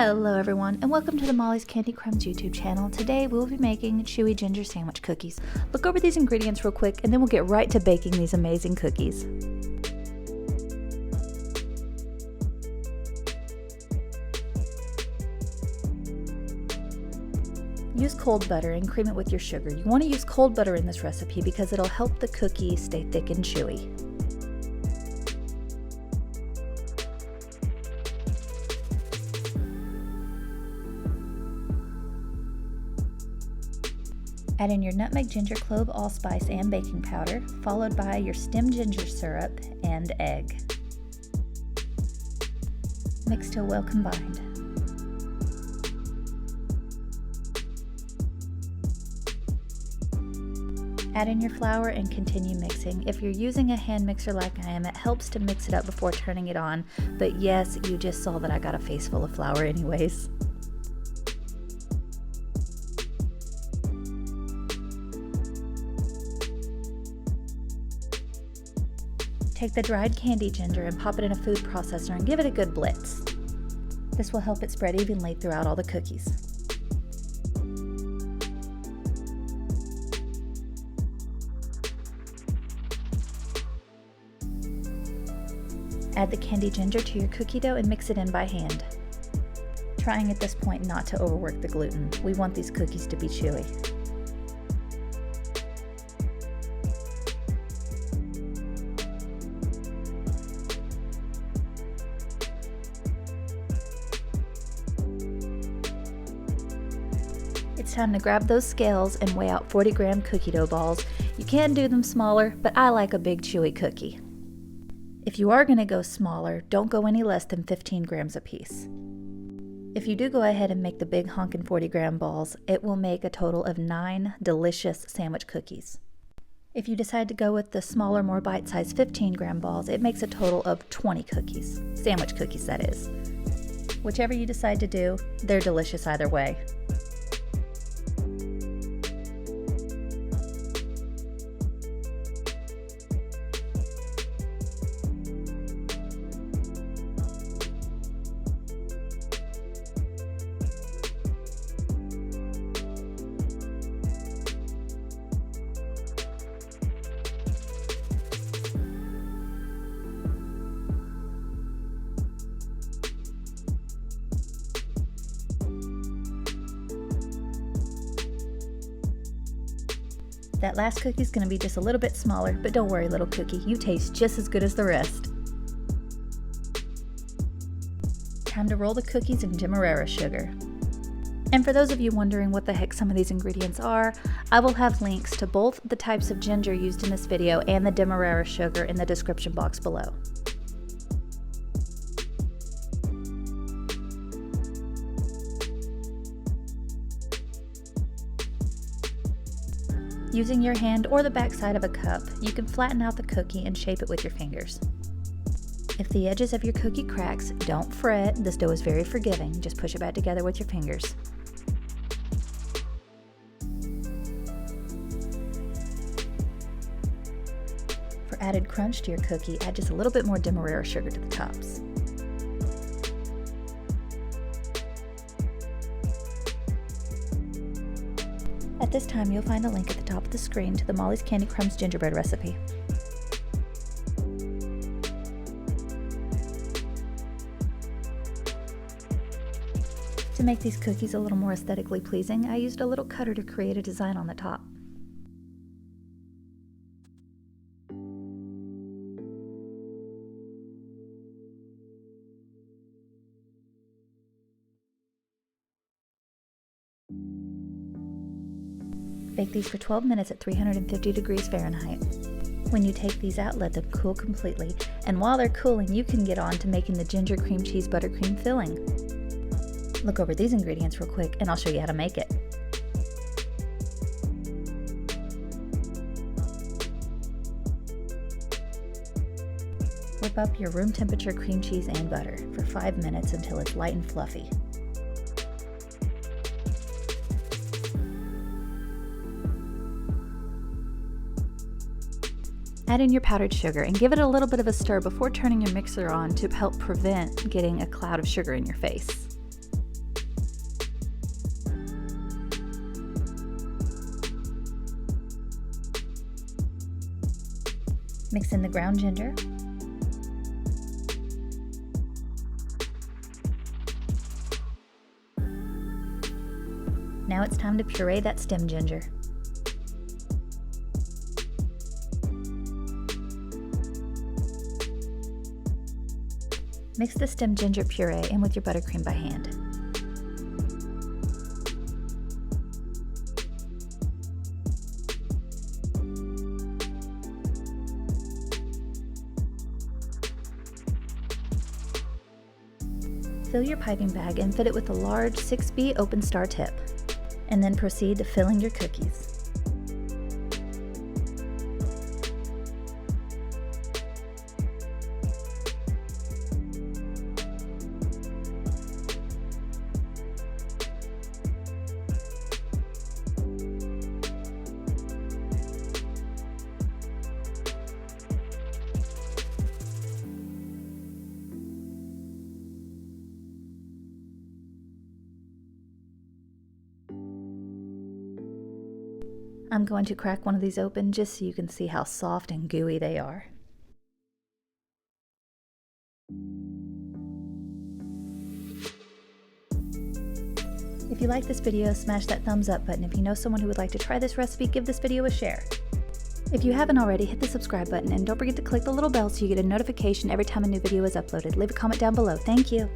Hello everyone, and welcome to the Molly's Candy Crumbs YouTube channel. Today we will be making chewy ginger sandwich cookies. Look over these ingredients real quick and then we'll get right to baking these amazing cookies. Use cold butter and cream it with your sugar. You want to use cold butter in this recipe because it'll help the cookie stay thick and chewy. Add in your nutmeg, ginger, clove, allspice, and baking powder, followed by your stem ginger syrup and egg. Mix till well combined. Add in your flour and continue mixing. If you're using a hand mixer like I am, it helps to mix it up before turning it on, but yes, you just saw that I got a face full of flour anyways. Take the dried candy ginger and pop it in a food processor and give it a good blitz. This will help it spread evenly throughout all the cookies. Add the candy ginger to your cookie dough and mix it in by hand. Trying at this point not to overwork the gluten. We want these cookies to be chewy. It's time to grab those scales and weigh out 40-gram cookie dough balls. You can do them smaller, but I like a big chewy cookie. If you are going to go smaller, don't go any less than 15 grams a piece. If you do go ahead and make the big honkin' 40-gram balls, it will make a total of 9 delicious sandwich cookies. If you decide to go with the smaller, more bite-sized 15-gram balls, it makes a total of 20 cookies. Sandwich cookies, that is. Whichever you decide to do, they're delicious either way. That last cookie is going to be just a little bit smaller, but don't worry, little cookie, you taste just as good as the rest. Time to roll the cookies in Demerara sugar. And for those of you wondering what the heck some of these ingredients are, I will have links to both the types of ginger used in this video and the Demerara sugar in the description box below. Using your hand or the back side of a cup, you can flatten out the cookie and shape it with your fingers. If the edges of your cookie cracks, don't fret, this dough is very forgiving. Just push it back together with your fingers. For added crunch to your cookie, add just a little bit more Demerara sugar to the tops. At this time, you'll find a link at the top of the screen to the Molly's Candy Crumbs gingerbread recipe. To make these cookies a little more aesthetically pleasing, I used a little cutter to create a design on the top. Bake these for 12 minutes at 350 degrees Fahrenheit. When you take these out, let them cool completely, and while they're cooling, you can get on to making the ginger cream cheese buttercream filling. Look over these ingredients real quick, and I'll show you how to make it. Whip up your room temperature cream cheese and butter for 5 minutes until it's light and fluffy. Add in your powdered sugar and give it a little bit of a stir before turning your mixer on to help prevent getting a cloud of sugar in your face. Mix in the ground ginger. Now it's time to puree that stem ginger. Mix the stem ginger puree in with your buttercream by hand. Fill your piping bag and fit it with a large 6B open star tip, and then proceed to filling your cookies. I'm going to crack one of these open just so you can see how soft and gooey they are. If you like this video, smash that thumbs up button. If you know someone who would like to try this recipe, give this video a share. If you haven't already, hit the subscribe button and don't forget to click the little bell so you get a notification every time a new video is uploaded. Leave a comment down below. Thank you.